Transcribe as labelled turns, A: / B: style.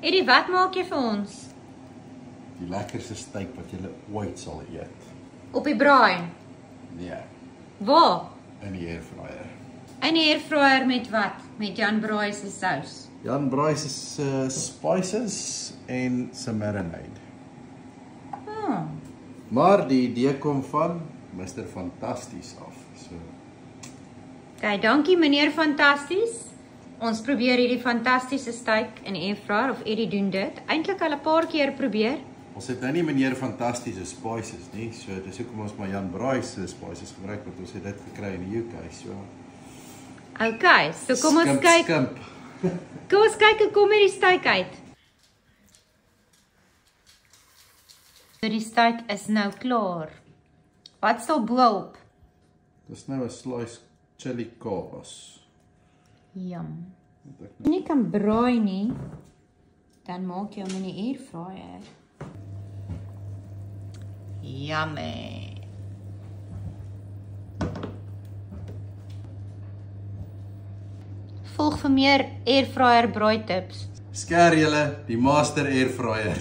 A: Eddie, wat maak jy vir ons?
B: Die lekkerste steak wat jy ooit sal eet.
A: Op die braai?
B: Nee,
A: Waar?
B: in die airfryer.
A: In die airfryer met wat? Met Jan Braai se sous.
B: Jan Braai se spices en se marinade.
A: Oh.
B: Maar die idee kom van Mr. Fantasties af. So,
A: Ok, dankie meneer Fantasties. Ons probeer hierdie fantastiese steak in die airfryer, of Eddie doen dit. Eintlik al 'n paar keer probeer.
B: ons het nou nie meneer Fantastiese spices nie, so dis hoekom ons maar Jan Braai se spices gebruik, want ons het dit gekry in die UK, so.
A: Ok, so kom ons kyk.
B: Skimp.
A: Kom ons kyk hoe kom hierdie steak uit. So die steak is nou klaar. Wat sal bo-op?
B: Dis nou 'n slice chili kaas.
A: Yum. As jy nie kan braai nie, dan maak jy hom in die airfryer. Yummy. Volg vir meer airfryer braai tips.
B: Sker julle, die master airfryer.